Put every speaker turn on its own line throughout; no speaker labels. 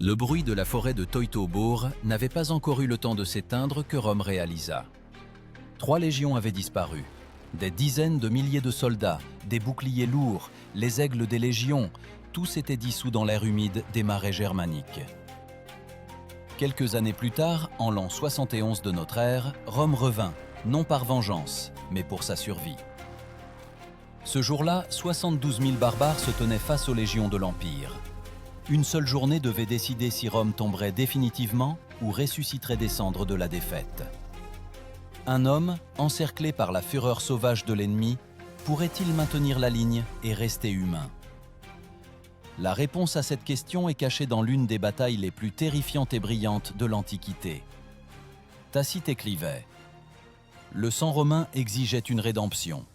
Le bruit de la forêt de Teutobourg n'avait pas encore eu le temps de s'éteindre que Rome réalisa. 3 légions avaient disparu. Des dizaines de milliers de soldats, des boucliers lourds, les aigles des légions, tout s'était dissous dans l'air humide des marais germaniques. Quelques années plus tard, en l'an 71 de notre ère, Rome revint, non par vengeance, mais pour sa survie. Ce jour-là, 72 000 barbares se tenaient face aux légions de l'Empire. Une seule journée devait décider si Rome tomberait définitivement ou ressusciterait des cendres de la défaite. Un homme, encerclé par la fureur sauvage de l'ennemi, pourrait-il maintenir la ligne et rester humain? La réponse à cette question est cachée dans l'une des batailles les plus terrifiantes et brillantes de l'Antiquité. Tacite écrivait « Le sang romain exigeait une rédemption ».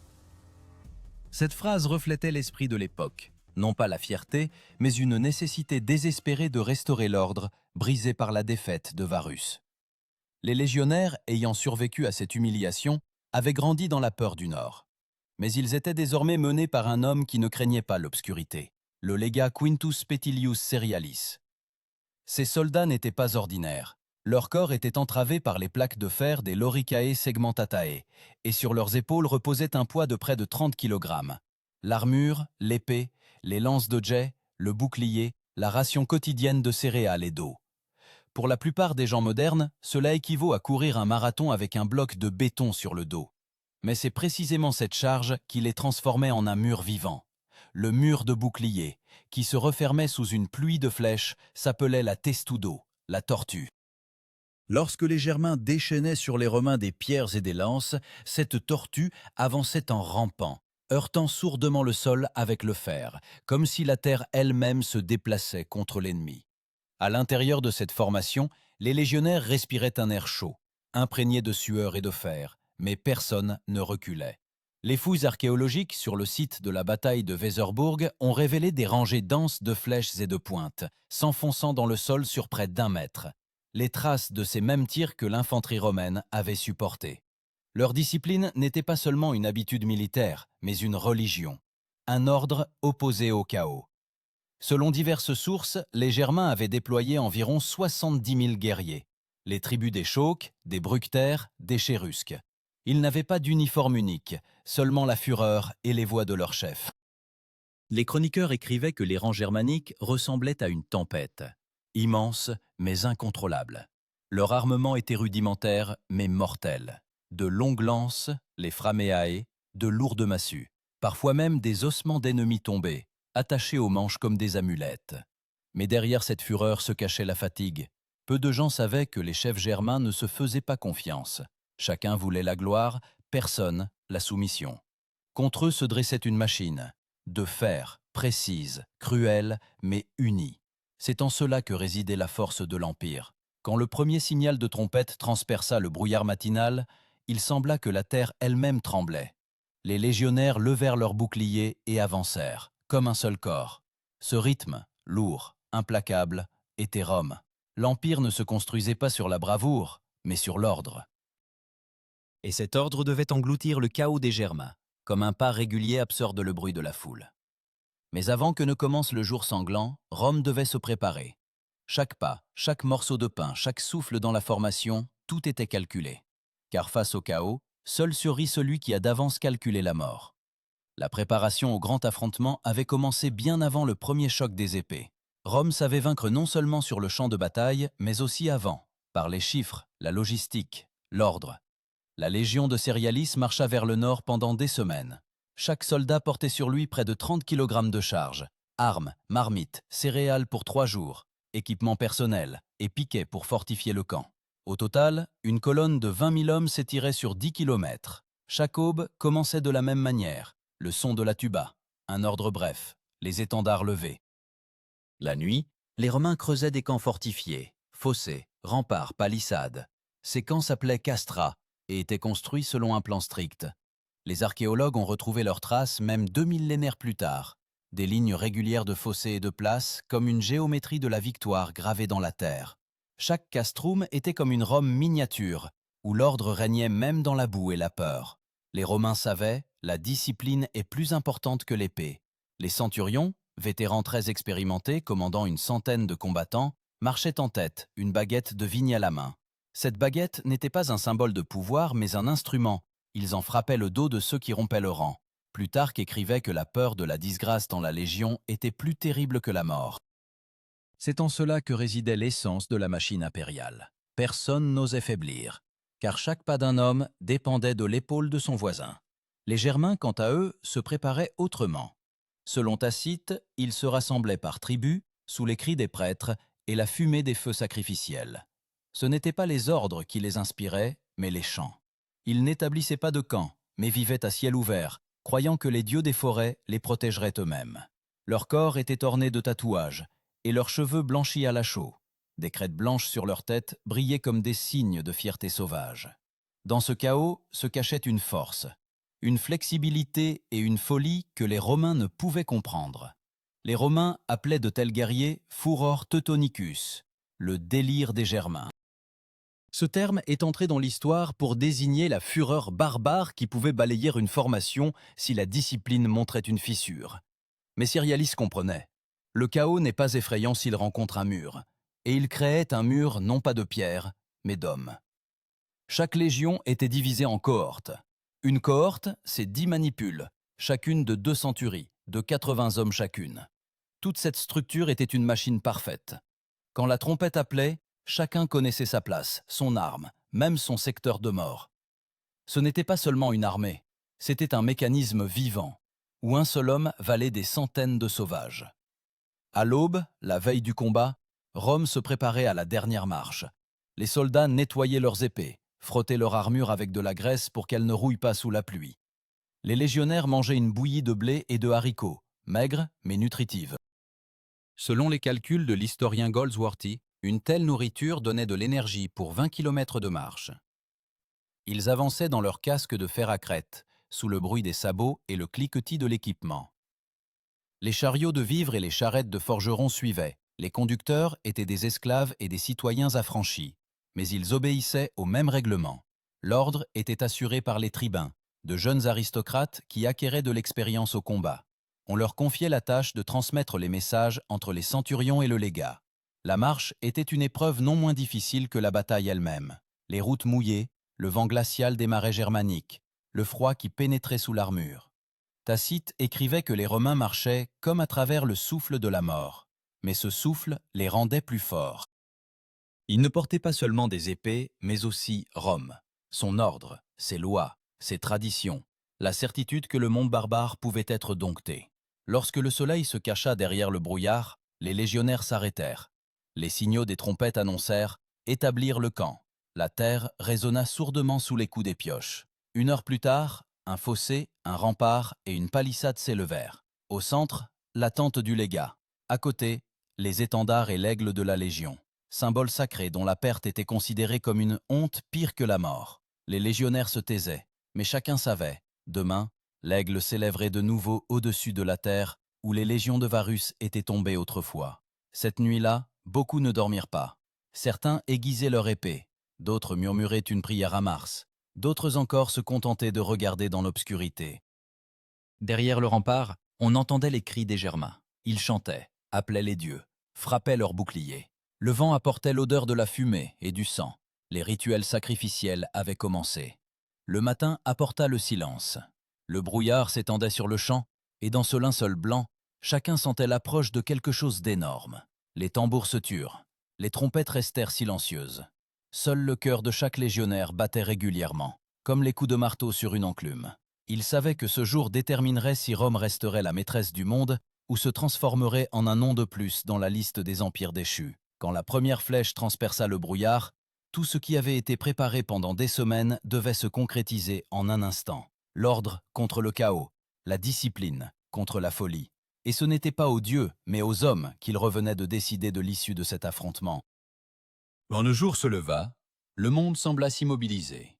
Cette phrase reflétait l'esprit de l'époque. Non pas la fierté, mais une nécessité désespérée de restaurer l'ordre, brisé par la défaite de Varus. Les légionnaires, ayant survécu à cette humiliation, avaient grandi dans la peur du Nord. Mais ils étaient désormais menés par un homme qui ne craignait pas l'obscurité, le légat Quintus Petilius Cerialis. Ces soldats n'étaient pas ordinaires. Leur corps était entravé par les plaques de fer des Loricae segmentatae, et sur leurs épaules reposait un poids de près de 30 kg. L'armure, l'épée, les lances de jet, le bouclier, la ration quotidienne de céréales et d'eau. Pour la plupart des gens modernes, cela équivaut à courir un marathon avec un bloc de béton sur le dos. Mais c'est précisément cette charge qui les transformait en un mur vivant. Le mur de bouclier, qui se refermait sous une pluie de flèches, s'appelait la testudo, la tortue. Lorsque les Germains déchaînaient sur les Romains des pierres et des lances, cette tortue avançait en rampant, heurtant sourdement le sol avec le fer, comme si la terre elle-même se déplaçait contre l'ennemi. À l'intérieur de cette formation, les légionnaires respiraient un air chaud, imprégné de sueur et de fer, mais personne ne reculait. Les fouilles archéologiques sur le site de la bataille de Weserbourg ont révélé des rangées denses de flèches et de pointes, s'enfonçant dans le sol sur près d'1 mètre. Les traces de ces mêmes tirs que l'infanterie romaine avait supportés. Leur discipline n'était pas seulement une habitude militaire, mais une religion, un ordre opposé au chaos. Selon diverses sources, les Germains avaient déployé environ 70 000 guerriers, les tribus des Chauques, des Bructères, des Chérusques. Ils n'avaient pas d'uniforme unique, seulement la fureur et les voix de leur chef. Les chroniqueurs écrivaient que les rangs germaniques ressemblaient à une tempête, immense mais incontrôlable. Leur armement était rudimentaire mais mortel. De longues lances, les frameae, de lourdes massues, parfois même des ossements d'ennemis tombés, attachés aux manches comme des amulettes. Mais derrière cette fureur se cachait la fatigue. Peu de gens savaient que les chefs germains ne se faisaient pas confiance. Chacun voulait la gloire, personne la soumission. Contre eux se dressait une machine, de fer, précise, cruelle, mais unie. C'est en cela que résidait la force de l'Empire. Quand le premier signal de trompette transperça le brouillard matinal, il sembla que la terre elle-même tremblait. Les légionnaires levèrent leurs boucliers et avancèrent, comme un seul corps. Ce rythme, lourd, implacable, était Rome. L'Empire ne se construisait pas sur la bravoure, mais sur l'ordre. Et cet ordre devait engloutir le chaos des Germains, comme un pas régulier absorbe le bruit de la foule. Mais avant que ne commence le jour sanglant, Rome devait se préparer. Chaque pas, chaque morceau de pain, chaque souffle dans la formation, tout était calculé. Car face au chaos, seul survit celui qui a d'avance calculé la mort. La préparation au grand affrontement avait commencé bien avant le premier choc des épées. Rome savait vaincre non seulement sur le champ de bataille, mais aussi avant, par les chiffres, la logistique, l'ordre. La légion de Cerialis marcha vers le nord pendant des semaines. Chaque soldat portait sur lui près de 30 kg de charge, armes, marmites, céréales pour 3 jours, équipements personnels et piquets pour fortifier le camp. Au total, une colonne de 20 000 hommes s'étirait sur 10 km. Chaque aube commençait de la même manière, le son de la tuba, un ordre bref, les étendards levés. La nuit, les Romains creusaient des camps fortifiés, fossés, remparts, palissades. Ces camps s'appelaient castra et étaient construits selon un plan strict. Les archéologues ont retrouvé leurs traces même 2 millénaires plus tard, des lignes régulières de fossés et de places comme une géométrie de la victoire gravée dans la terre. Chaque castrum était comme une Rome miniature, où l'ordre régnait même dans la boue et la peur. Les Romains savaient, la discipline est plus importante que l'épée. Les centurions, vétérans très expérimentés commandant une centaine de combattants, marchait en tête, une baguette de vigne à la main. Cette baguette n'était pas un symbole de pouvoir, mais un instrument. Ils en frappaient le dos de ceux qui rompaient le rang. Plutarque écrivait que la peur de la disgrâce dans la Légion était plus terrible que la mort. C'est en cela que résidait l'essence de la machine impériale. Personne n'osait faiblir, car chaque pas d'un homme dépendait de l'épaule de son voisin. Les Germains, quant à eux, se préparaient autrement. Selon Tacite, ils se rassemblaient par tribus, sous les cris des prêtres et la fumée des feux sacrificiels. Ce n'étaient pas les ordres qui les inspiraient, mais les chants. Ils n'établissaient pas de camp, mais vivaient à ciel ouvert, croyant que les dieux des forêts les protégeraient eux-mêmes. Leur corps était orné de tatouages, et leurs cheveux blanchis à la chaux. Des crêtes blanches sur leur tête brillaient comme des signes de fierté sauvage. Dans ce chaos se cachait une force, une flexibilité et une folie que les Romains ne pouvaient comprendre. Les Romains appelaient de tels guerriers furor teutonicus, le délire des Germains. Ce terme est entré dans l'histoire pour désigner la fureur barbare qui pouvait balayer une formation si la discipline montrait une fissure. Mais Cerialis comprenait. Le chaos n'est pas effrayant s'il rencontre un mur, et il créait un mur non pas de pierre, mais d'hommes. Chaque légion était divisée en cohortes. Une cohorte, c'est 10 manipules, chacune de 2 centuries, de 80 hommes chacune. Toute cette structure était une machine parfaite. Quand la trompette appelait, chacun connaissait sa place, son arme, même son secteur de mort. Ce n'était pas seulement une armée, c'était un mécanisme vivant, où un seul homme valait des centaines de sauvages. À l'aube, la veille du combat, Rome se préparait à la dernière marche. Les soldats nettoyaient leurs épées, frottaient leur armure avec de la graisse pour qu'elle ne rouille pas sous la pluie. Les légionnaires mangeaient une bouillie de blé et de haricots, maigre mais nutritive. Selon les calculs de l'historien Goldsworthy, une telle nourriture donnait de l'énergie pour 20 km de marche. Ils avançaient dans leurs casques de fer à crête, sous le bruit des sabots et le cliquetis de l'équipement. Les chariots de vivres et les charrettes de forgerons suivaient. Les conducteurs étaient des esclaves et des citoyens affranchis, mais ils obéissaient au même règlement. L'ordre était assuré par les tribuns, de jeunes aristocrates qui acquéraient de l'expérience au combat. On leur confiait la tâche de transmettre les messages entre les centurions et le légat. La marche était une épreuve non moins difficile que la bataille elle-même. Les routes mouillées, le vent glacial des marais germaniques, le froid qui pénétrait sous l'armure. Tacite écrivait que les Romains marchaient comme à travers le souffle de la mort, mais ce souffle les rendait plus forts. Ils ne portaient pas seulement des épées, mais aussi Rome, son ordre, ses lois, ses traditions, la certitude que le monde barbare pouvait être dompté. Lorsque le soleil se cacha derrière le brouillard, les légionnaires s'arrêtèrent. Les signaux des trompettes annoncèrent « établir le camp ». La terre résonna sourdement sous les coups des pioches. 1 heure plus tard, un fossé, un rempart et une palissade s'élevèrent. Au centre, la tente du légat. À côté, les étendards et l'aigle de la Légion, symbole sacré dont la perte était considérée comme une honte pire que la mort. Les légionnaires se taisaient, mais chacun savait, demain, l'aigle s'élèverait de nouveau au-dessus de la terre où les légions de Varus étaient tombées autrefois. Cette nuit-là, beaucoup ne dormirent pas. Certains aiguisaient leur épée, d'autres murmuraient une prière à Mars, d'autres encore se contentaient de regarder dans l'obscurité. Derrière le rempart, on entendait les cris des Germains. Ils chantaient, appelaient les dieux, frappaient leurs boucliers. Le vent apportait l'odeur de la fumée et du sang. Les rituels sacrificiels avaient commencé. Le matin apporta le silence. Le brouillard s'étendait sur le champ, et dans ce linceul blanc, chacun sentait l'approche de quelque chose d'énorme. Les tambours se turent, les trompettes restèrent silencieuses. Seul le cœur de chaque légionnaire battait régulièrement, comme les coups de marteau sur une enclume. Il savait que ce jour déterminerait si Rome resterait la maîtresse du monde ou se transformerait en un nom de plus dans la liste des empires déchus. Quand la première flèche transperça le brouillard, tout ce qui avait été préparé pendant des semaines devait se concrétiser en un instant. L'ordre contre le chaos, la discipline contre la folie. Et ce n'était pas aux dieux, mais aux hommes qu'il revenait de décider de l'issue de cet affrontement. Quand le jour se leva, le monde sembla s'immobiliser.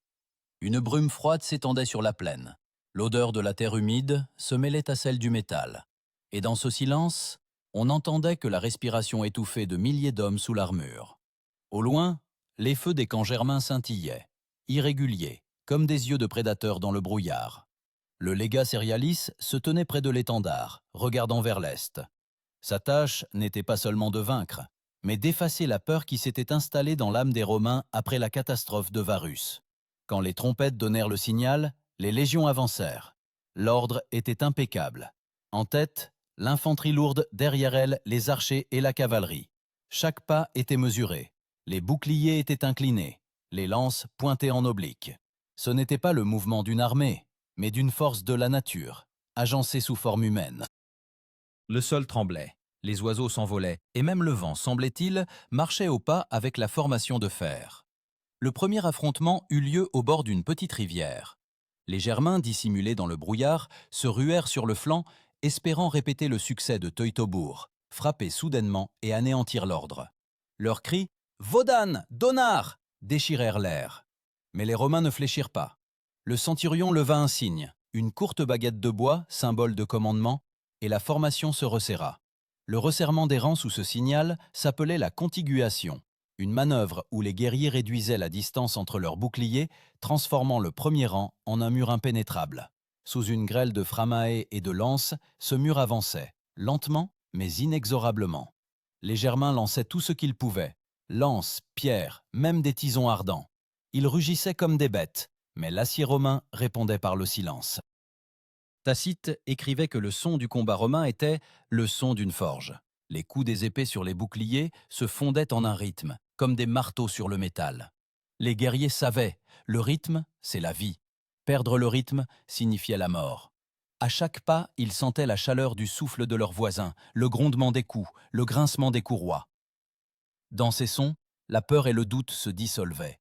Une brume froide s'étendait sur la plaine. L'odeur de la terre humide se mêlait à celle du métal. Et dans ce silence, on n'entendait que la respiration étouffée de milliers d'hommes sous l'armure. Au loin, les feux des camps germains scintillaient, irréguliers, comme des yeux de prédateurs dans le brouillard. Le légat Cerialis se tenait près de l'étendard, regardant vers l'est. Sa tâche n'était pas seulement de vaincre, mais d'effacer la peur qui s'était installée dans l'âme des Romains après la catastrophe de Varus. Quand les trompettes donnèrent le signal, les légions avancèrent. L'ordre était impeccable. En tête, l'infanterie lourde, derrière elle, les archers et la cavalerie. Chaque pas était mesuré. Les boucliers étaient inclinés, les lances pointées en oblique. Ce n'était pas le mouvement d'une armée, mais d'une force de la nature, agencée sous forme humaine. Le sol tremblait, les oiseaux s'envolaient, et même le vent, semblait-il, marchait au pas avec la formation de fer. Le premier affrontement eut lieu au bord d'une petite rivière. Les Germains, dissimulés dans le brouillard, se ruèrent sur le flanc, espérant répéter le succès de Teutobourg, frapper soudainement et anéantir l'ordre. Leurs cris « Wodan, Donar !» déchirèrent l'air. Mais les Romains ne fléchirent pas. Le centurion leva un signe, une courte baguette de bois, symbole de commandement, et la formation se resserra. Le resserrement des rangs sous ce signal s'appelait la contiguation, une manœuvre où les guerriers réduisaient la distance entre leurs boucliers, transformant le premier rang en un mur impénétrable. Sous une grêle de framae et de lances, ce mur avançait, lentement mais inexorablement. Les Germains lançaient tout ce qu'ils pouvaient, lances, pierres, même des tisons ardents. Ils rugissaient comme des bêtes, mais l'acier romain répondait par le silence. Tacite écrivait que le son du combat romain était le son d'une forge. Les coups des épées sur les boucliers se fondaient en un rythme, comme des marteaux sur le métal. Les guerriers savaient, le rythme, c'est la vie. Perdre le rythme signifiait la mort. À chaque pas, ils sentaient la chaleur du souffle de leurs voisins, le grondement des coups, le grincement des courroies. Dans ces sons, la peur et le doute se dissolvaient.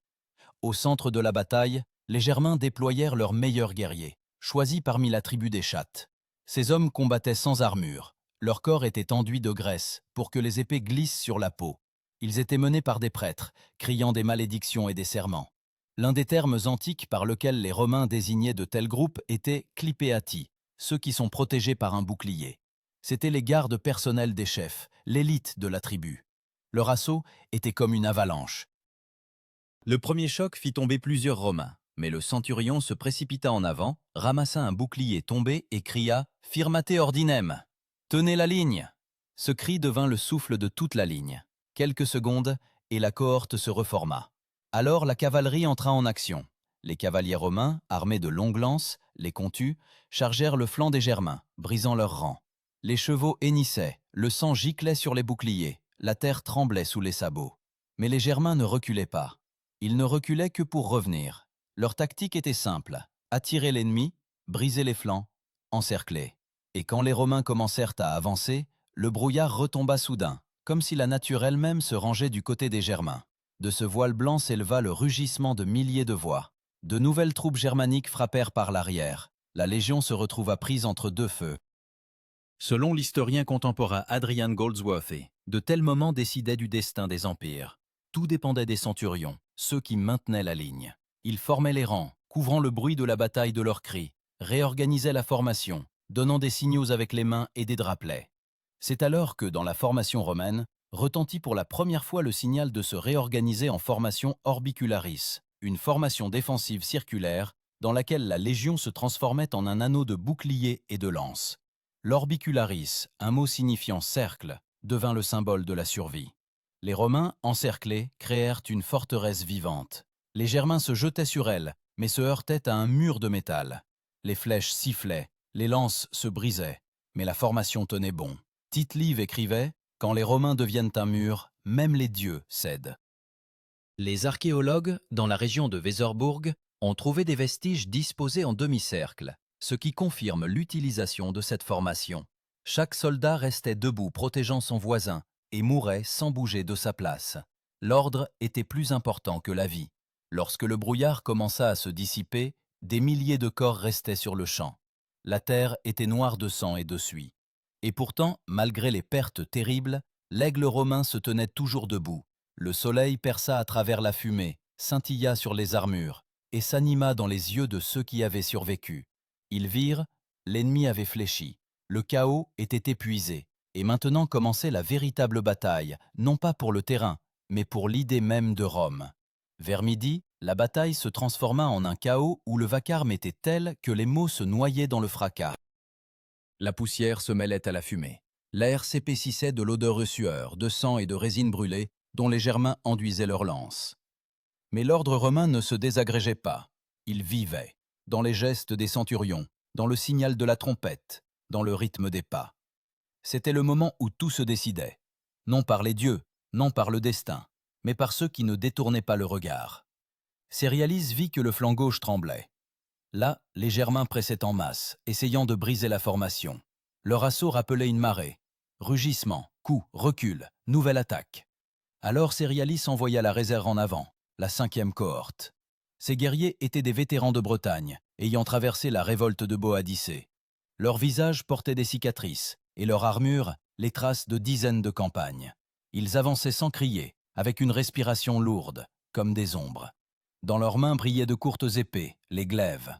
Au centre de la bataille, les Germains déployèrent leurs meilleurs guerriers, choisis parmi la tribu des Chattes. Ces hommes combattaient sans armure. Leur corps était enduit de graisse pour que les épées glissent sur la peau. Ils étaient menés par des prêtres, criant des malédictions et des serments. L'un des termes antiques par lequel les Romains désignaient de tels groupes était « clipeati », ceux qui sont protégés par un bouclier. C'étaient les gardes personnels des chefs, l'élite de la tribu. Leur assaut était comme une avalanche. Le premier choc fit tomber plusieurs Romains, mais le centurion se précipita en avant, ramassa un bouclier tombé et cria « Firmate ordinem !»« Tenez la ligne !» Ce cri devint le souffle de toute la ligne. Quelques secondes, et la cohorte se reforma. Alors la cavalerie entra en action. Les cavaliers romains, armés de longues lances, les contus, chargèrent le flanc des Germains, brisant leurs rangs. Les chevaux hennissaient, le sang giclait sur les boucliers, la terre tremblait sous les sabots. Mais les Germains ne reculaient pas. Ils ne reculaient que pour revenir. Leur tactique était simple, attirer l'ennemi, briser les flancs, encercler. Et quand les Romains commencèrent à avancer, le brouillard retomba soudain, comme si la nature elle-même se rangeait du côté des Germains. De ce voile blanc s'éleva le rugissement de milliers de voix. De nouvelles troupes germaniques frappèrent par l'arrière. La légion se retrouva prise entre deux feux. Selon l'historien contemporain Adrian Goldsworthy, de tels moments décidaient du destin des empires. Tout dépendait des centurions, ceux qui maintenaient la ligne. Ils formaient les rangs, couvrant le bruit de la bataille de leurs cris, réorganisaient la formation, donnant des signaux avec les mains et des drapelets. C'est alors que, dans la formation romaine, retentit pour la première fois le signal de se réorganiser en formation orbicularis, une formation défensive circulaire dans laquelle la légion se transformait en un anneau de boucliers et de lances. L'orbicularis, un mot signifiant cercle, devint le symbole de la survie. Les Romains, encerclés, créèrent une forteresse vivante. Les Germains se jetaient sur elle, mais se heurtaient à un mur de métal. Les flèches sifflaient, les lances se brisaient, mais la formation tenait bon. Tite-Live écrivait « Quand les Romains deviennent un mur, même les dieux cèdent ». Les archéologues, dans la région de Weserburg, ont trouvé des vestiges disposés en demi-cercle, ce qui confirme l'utilisation de cette formation. Chaque soldat restait debout protégeant son voisin et mourait sans bouger de sa place. L'ordre était plus important que la vie. Lorsque le brouillard commença à se dissiper, des milliers de corps restaient sur le champ. La terre était noire de sang et de suie. Et pourtant, malgré les pertes terribles, l'aigle romain se tenait toujours debout. Le soleil perça à travers la fumée, scintilla sur les armures et s'anima dans les yeux de ceux qui avaient survécu. Ils virent, l'ennemi avait fléchi, le chaos était épuisé, et maintenant commençait la véritable bataille, non pas pour le terrain, mais pour l'idée même de Rome. Vers midi, la bataille se transforma en un chaos où le vacarme était tel que les mots se noyaient dans le fracas. La poussière se mêlait à la fumée. L'air s'épaississait de l'odeur de sueur, de sang et de résine brûlée dont les Germains enduisaient leurs lances. Mais l'ordre romain ne se désagrégeait pas. Il vivait, dans les gestes des centurions, dans le signal de la trompette, dans le rythme des pas. C'était le moment où tout se décidait, non par les dieux, non par le destin, mais par ceux qui ne détournaient pas le regard. Cérialis vit que le flanc gauche tremblait. Là, les Germains pressaient en masse, essayant de briser la formation. Leur assaut rappelait une marée. Rugissement, coups, recul, nouvelle attaque. Alors Cérialis envoya la réserve en avant, la 5e cohorte. Ces guerriers étaient des vétérans de Bretagne, ayant traversé la révolte de Boadicée. Leurs visages portaient des cicatrices, et leur armure, les traces de dizaines de campagnes. Ils avançaient sans crier, avec une respiration lourde, comme des ombres. Dans leurs mains brillaient de courtes épées, les glaives.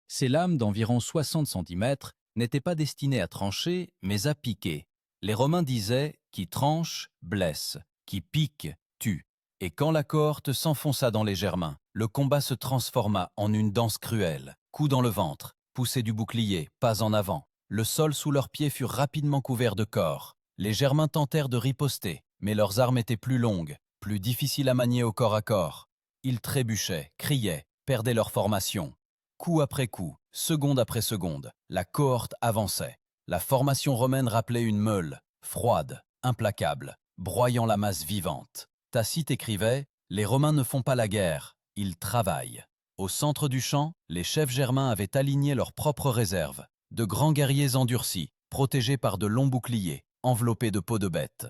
Ces lames d'environ 60 cm n'étaient pas destinées à trancher, mais à piquer. Les Romains disaient « qui tranche, blesse », qui pique, tue. Et quand la cohorte s'enfonça dans les Germains, le combat se transforma en une danse cruelle. Coup dans le ventre, poussée du bouclier, pas en avant. Le sol sous leurs pieds fut rapidement couvert de corps. Les Germains tentèrent de riposter, mais leurs armes étaient plus longues, plus difficiles à manier au corps à corps. Ils trébuchaient, criaient, perdaient leur formation. Coup après coup, seconde après seconde, la cohorte avançait. La formation romaine rappelait une meule, froide, implacable, broyant la masse vivante. Tacite écrivait « Les Romains ne font pas la guerre, ils travaillent ». Au centre du champ, les chefs germains avaient aligné leurs propres réserves, de grands guerriers endurcis, protégés par de longs boucliers, enveloppés de peaux de bête.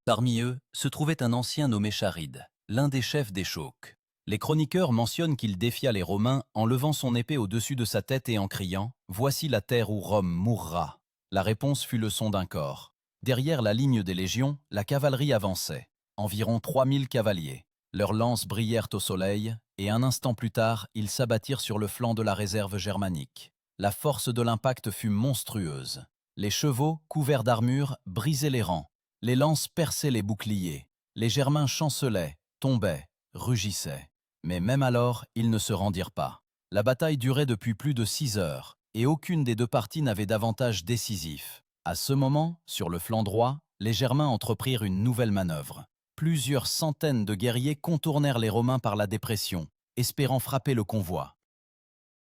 Parmi eux se trouvait un ancien nommé Charide, l'un des chefs des Chauques. Les chroniqueurs mentionnent qu'il défia les Romains en levant son épée au-dessus de sa tête et en criant « Voici la terre où Rome mourra ». La réponse fut le son d'un corps. Derrière la ligne des légions, la cavalerie avançait. Environ 3000 cavaliers. Leurs lances brillèrent au soleil, et un instant plus tard, ils s'abattirent sur le flanc de la réserve germanique. La force de l'impact fut monstrueuse. Les chevaux, couverts d'armure, brisaient les rangs. Les lances perçaient les boucliers. Les Germains chancelaient, tombaient, rugissaient. Mais même alors, ils ne se rendirent pas. La bataille durait depuis plus de 6 heures, et aucune des deux parties n'avait d'avantage décisif. À ce moment, sur le flanc droit, les Germains entreprirent une nouvelle manœuvre. Plusieurs centaines de guerriers contournèrent les Romains par la dépression, espérant frapper le convoi.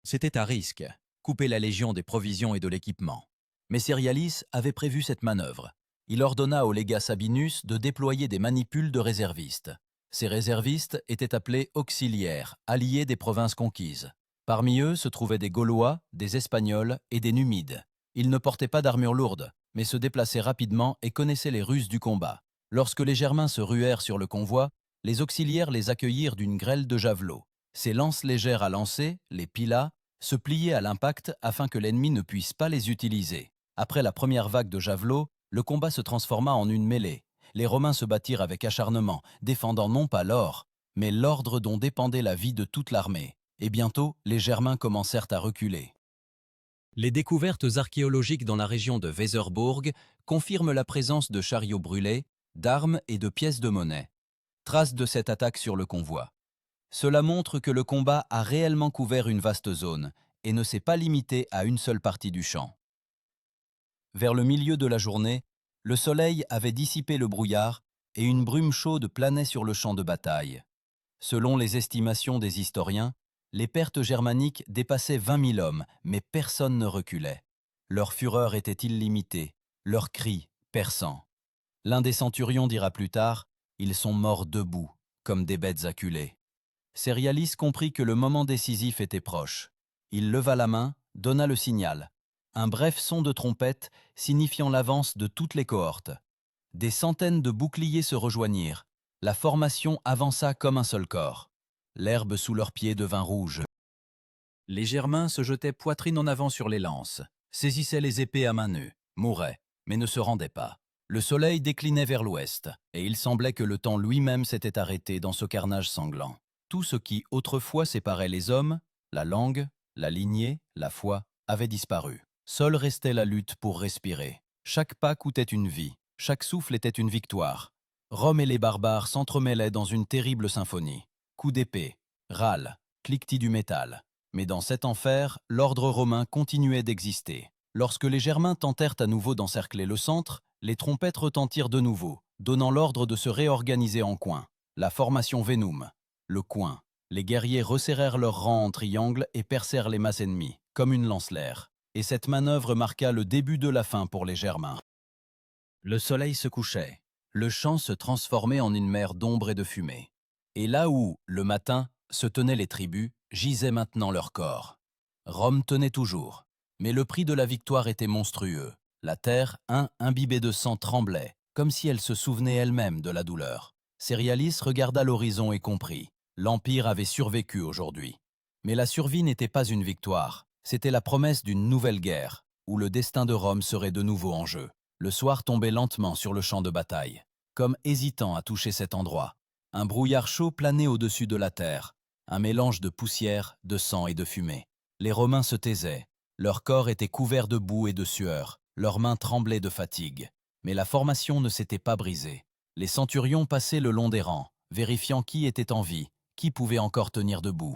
C'était à risque, couper la légion des provisions et de l'équipement. Mais Cérialis avait prévu cette manœuvre. Il ordonna au légat Sabinus de déployer des manipules de réservistes. Ces réservistes étaient appelés auxiliaires, alliés des provinces conquises. Parmi eux se trouvaient des Gaulois, des Espagnols et des Numides. Ils ne portaient pas d'armure lourde, mais se déplaçaient rapidement et connaissaient les ruses du combat. Lorsque les Germains se ruèrent sur le convoi, les auxiliaires les accueillirent d'une grêle de javelots. Ces lances légères à lancer, les pilas, se pliaient à l'impact afin que l'ennemi ne puisse pas les utiliser. Après la première vague de javelots, le combat se transforma en une mêlée. Les Romains se battirent avec acharnement, défendant non pas l'or, mais l'ordre dont dépendait la vie de toute l'armée. Et bientôt, les Germains commencèrent à reculer. Les découvertes archéologiques dans la région de Weserburg confirment la présence de chariots brûlés, d'armes et de pièces de monnaie. Trace de cette attaque sur le convoi. Cela montre que le combat a réellement couvert une vaste zone et ne s'est pas limité à une seule partie du champ. Vers le milieu de la journée, le soleil avait dissipé le brouillard et une brume chaude planait sur le champ de bataille. Selon les estimations des historiens, les pertes germaniques dépassaient 20 000 hommes, mais personne ne reculait. Leur fureur était illimitée, leurs cris perçants. L'un des centurions dira plus tard « Ils sont morts debout, comme des bêtes acculées ». Cérialis comprit que le moment décisif était proche. Il leva la main, donna le signal. Un bref son de trompette signifiant l'avance de toutes les cohortes. Des centaines de boucliers se rejoignirent. La formation avança comme un seul corps. L'herbe sous leurs pieds devint rouge. Les Germains se jetaient poitrine en avant sur les lances, saisissaient les épées à main nue, mouraient, mais ne se rendaient pas. Le soleil déclinait vers l'ouest, et il semblait que le temps lui-même s'était arrêté dans ce carnage sanglant. Tout ce qui autrefois séparait les hommes, la langue, la lignée, la foi, avait disparu. Seule restait la lutte pour respirer. Chaque pas coûtait une vie, chaque souffle était une victoire. Rome et les barbares s'entremêlaient dans une terrible symphonie. Coups d'épée, râles, cliquetis du métal. Mais dans cet enfer, l'ordre romain continuait d'exister. Lorsque les Germains tentèrent à nouveau d'encercler le centre, les trompettes retentirent de nouveau, donnant l'ordre de se réorganiser en coins. La formation Venum, le coin. Les guerriers resserrèrent leurs rangs en triangle et percèrent les masses ennemies, comme une lancelaire. Et cette manœuvre marqua le début de la fin pour les Germains. Le soleil se couchait. Le champ se transformait en une mer d'ombre et de fumée. Et là où, le matin, se tenaient les tribus, gisaient maintenant leurs corps. Rome tenait toujours, mais le prix de la victoire était monstrueux. La terre, imbibée de sang, tremblait, comme si elle se souvenait elle-même de la douleur. Cérialis regarda l'horizon et comprit. L'Empire avait survécu aujourd'hui. Mais la survie n'était pas une victoire, c'était la promesse d'une nouvelle guerre, où le destin de Rome serait de nouveau en jeu. Le soir tombait lentement sur le champ de bataille, comme hésitant à toucher cet endroit. Un brouillard chaud planait au-dessus de la terre, un mélange de poussière, de sang et de fumée. Les Romains se taisaient, leur corps était couvert de boue et de sueur, leurs mains tremblaient de fatigue. Mais la formation ne s'était pas brisée. Les centurions passaient le long des rangs, vérifiant qui était en vie, qui pouvait encore tenir debout.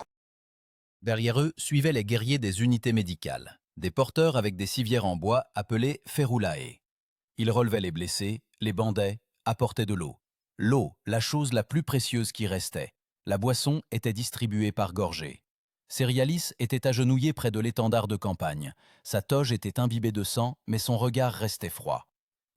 Derrière eux suivaient les guerriers des unités médicales, des porteurs avec des civières en bois appelées ferulae. Ils relevaient les blessés, les bandaient, apportaient de l'eau. L'eau, la chose la plus précieuse qui restait. La boisson était distribuée par gorgées. Cérialis était agenouillé près de l'étendard de campagne. Sa toge était imbibée de sang, mais son regard restait froid.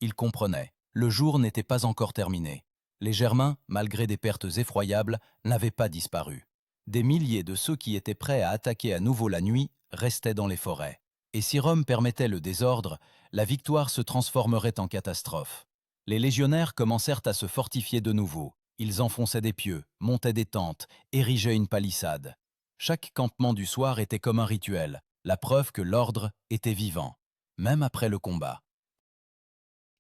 Il comprenait, le jour n'était pas encore terminé. Les Germains, malgré des pertes effroyables, n'avaient pas disparu. Des milliers de ceux qui étaient prêts à attaquer à nouveau la nuit restaient dans les forêts. Et si Rome permettait le désordre, la victoire se transformerait en catastrophe. Les légionnaires commencèrent à se fortifier de nouveau. Ils enfonçaient des pieux, montaient des tentes, érigeaient une palissade. Chaque campement du soir était comme un rituel, la preuve que l'ordre était vivant, même après le combat.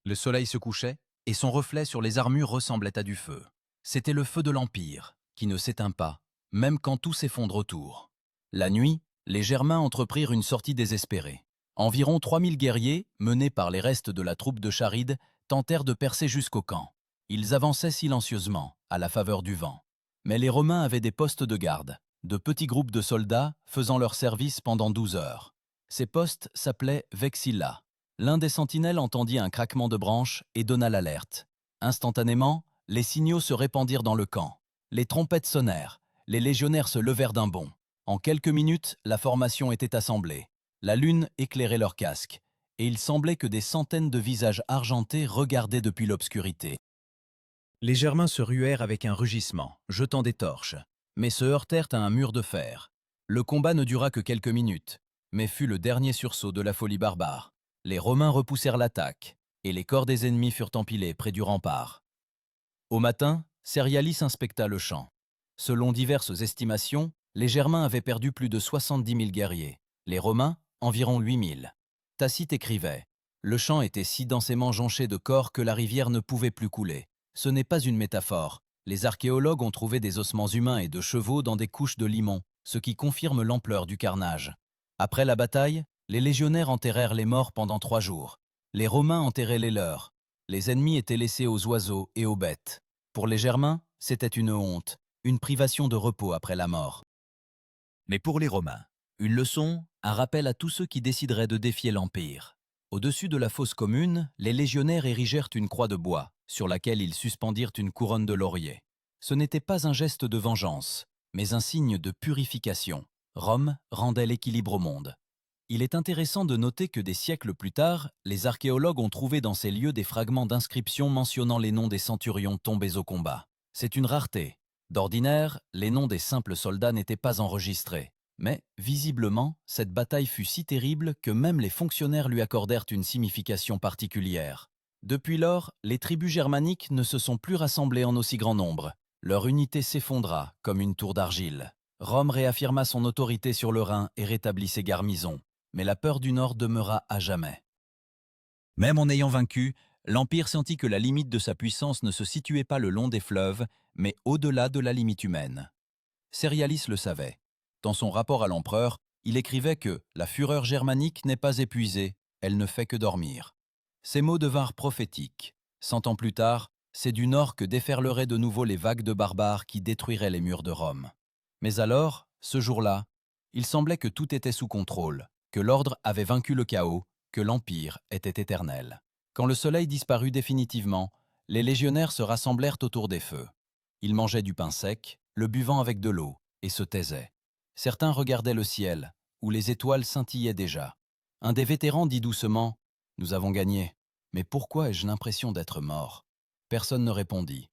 Le soleil se couchait, et son reflet sur les armures ressemblait à du feu. C'était le feu de l'Empire, qui ne s'éteint pas, même quand tout s'effondre autour. La nuit, les Germains entreprirent une sortie désespérée. Environ 3000 guerriers, menés par les restes de la troupe de Charide, tentèrent de percer jusqu'au camp. Ils avançaient silencieusement, à la faveur du vent. Mais les Romains avaient des postes de garde, de petits groupes de soldats faisant leur service pendant 12 heures. Ces postes s'appelaient vexilla. L'un des sentinelles entendit un craquement de branches et donna l'alerte. Instantanément, les signaux se répandirent dans le camp. Les trompettes sonnèrent, les légionnaires se levèrent d'un bond. En quelques minutes, la formation était assemblée. La lune éclairait leurs casques, et il semblait que des centaines de visages argentés regardaient depuis l'obscurité. Les Germains se ruèrent avec un rugissement, jetant des torches, mais se heurtèrent à un mur de fer. Le combat ne dura que quelques minutes, mais fut le dernier sursaut de la folie barbare. Les Romains repoussèrent l'attaque, et les corps des ennemis furent empilés près du rempart. Au matin, Cérialis inspecta le champ. Selon diverses estimations, les Germains avaient perdu plus de 70 000 guerriers, les Romains environ 8 000. Tacite écrivait « Le champ était si densément jonché de corps que la rivière ne pouvait plus couler. Ce n'est pas une métaphore. Les archéologues ont trouvé des ossements humains et de chevaux dans des couches de limon, ce qui confirme l'ampleur du carnage. Après la bataille, les légionnaires enterrèrent les morts pendant 3 jours. Les Romains enterraient les leurs. Les ennemis étaient laissés aux oiseaux et aux bêtes. Pour les Germains, c'était une honte, une privation de repos après la mort. Mais pour les Romains, une leçon, un rappel à tous ceux qui décideraient de défier l'Empire. Au-dessus de la fosse commune, les légionnaires érigèrent une croix de bois, sur laquelle ils suspendirent une couronne de laurier. Ce n'était pas un geste de vengeance, mais un signe de purification. Rome rendait l'équilibre au monde. Il est intéressant de noter que des siècles plus tard, les archéologues ont trouvé dans ces lieux des fragments d'inscriptions mentionnant les noms des centurions tombés au combat. C'est une rareté. D'ordinaire, les noms des simples soldats n'étaient pas enregistrés. Mais, visiblement, cette bataille fut si terrible que même les fonctionnaires lui accordèrent une signification particulière. Depuis lors, les tribus germaniques ne se sont plus rassemblées en aussi grand nombre. Leur unité s'effondra comme une tour d'argile. Rome réaffirma son autorité sur le Rhin et rétablit ses garnisons. Mais la peur du Nord demeura à jamais. Même en ayant vaincu, l'Empire sentit que la limite de sa puissance ne se situait pas le long des fleuves, mais au-delà de la limite humaine. Cérialis le savait. Dans son rapport à l'empereur, il écrivait que « la fureur germanique n'est pas épuisée, elle ne fait que dormir ». Ces mots devinrent prophétiques. 100 ans plus tard, c'est du nord que déferleraient de nouveau les vagues de barbares qui détruiraient les murs de Rome. Mais alors, ce jour-là, il semblait que tout était sous contrôle, que l'ordre avait vaincu le chaos que l'Empire était éternel. Quand le soleil disparut définitivement, les légionnaires se rassemblèrent autour des feux. Ils mangeaient du pain sec, le buvant avec de l'eau, et se taisaient. Certains regardaient le ciel, où les étoiles scintillaient déjà. Un des vétérans dit doucement « Nous avons gagné, mais pourquoi ai-je l'impression d'être mort ?» Personne ne répondit.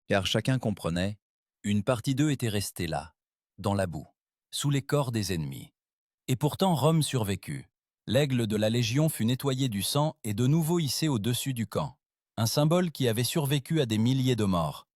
Car chacun comprenait, une partie d'eux était restée là, dans la boue, sous les corps des ennemis. Et pourtant Rome survécut. L'aigle de la Légion fut nettoyé du sang et de nouveau hissé au-dessus du camp. Un symbole qui avait survécu à des milliers de morts.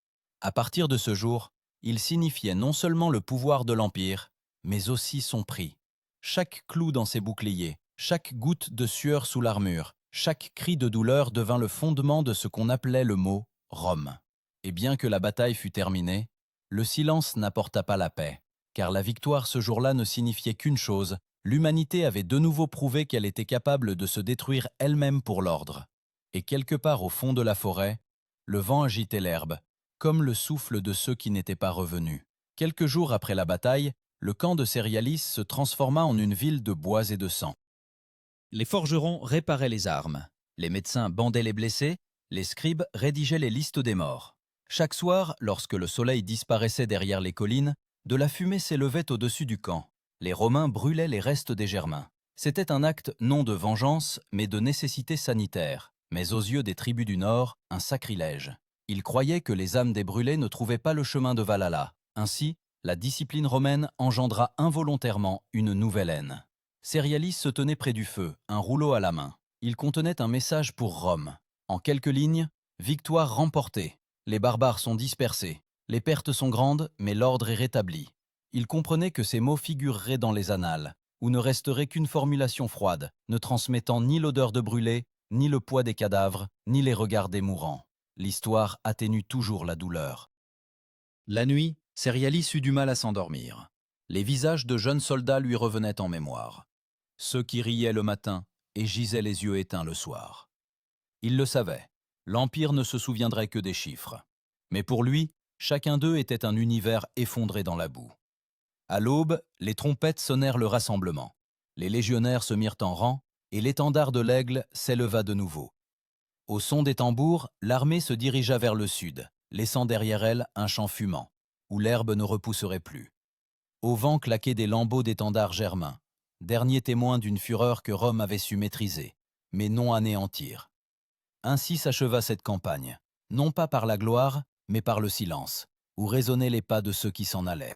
À partir de ce jour, il signifiait non seulement le pouvoir de l'Empire, mais aussi son prix. Chaque clou dans ses boucliers, chaque goutte de sueur sous l'armure, chaque cri de douleur devint le fondement de ce qu'on appelait le mot « Rome ». Et bien que la bataille fût terminée, le silence n'apporta pas la paix, car la victoire ce jour-là ne signifiait qu'une chose, l'humanité avait de nouveau prouvé qu'elle était capable de se détruire elle-même pour l'ordre. Et quelque part au fond de la forêt, le vent agitait l'herbe, comme le souffle de ceux qui n'étaient pas revenus. Quelques jours après la bataille, le camp de Cérialis se transforma en une ville de bois et de sang. Les forgerons réparaient les armes, les médecins bandaient les blessés, les scribes rédigeaient les listes des morts. Chaque soir, lorsque le soleil disparaissait derrière les collines, de la fumée s'élevait au-dessus du camp. Les Romains brûlaient les restes des Germains. C'était un acte non de vengeance, mais de nécessité sanitaire, mais aux yeux des tribus du Nord, un sacrilège. Ils croyaient que les âmes des brûlés ne trouvaient pas le chemin de Valhalla. Ainsi, la discipline romaine engendra involontairement une nouvelle haine. Cérialis se tenait près du feu, un rouleau à la main. Il contenait un message pour Rome. En quelques lignes, victoire remportée. Les barbares sont dispersés. Les pertes sont grandes, mais l'ordre est rétabli. Il comprenait que ces mots figureraient dans les annales, où ne resterait qu'une formulation froide, ne transmettant ni l'odeur de brûlé, ni le poids des cadavres, ni les regards des mourants. L'histoire atténue toujours la douleur. La nuit, Cérialis eut du mal à s'endormir. Les visages de jeunes soldats lui revenaient en mémoire. Ceux qui riaient le matin et gisaient les yeux éteints le soir. Il le savait, l'Empire ne se souviendrait que des chiffres. Mais pour lui, chacun d'eux était un univers effondré dans la boue. À l'aube, les trompettes sonnèrent le rassemblement. Les légionnaires se mirent en rang et l'étendard de l'aigle s'éleva de nouveau. Au son des tambours, l'armée se dirigea vers le sud, laissant derrière elle un champ fumant, où l'herbe ne repousserait plus. Au vent claquaient des lambeaux d'étendards germains, dernier témoin d'une fureur que Rome avait su maîtriser, mais non anéantir. Ainsi s'acheva cette campagne, non pas par la gloire, mais par le silence, où résonnaient les pas de ceux qui s'en allaient.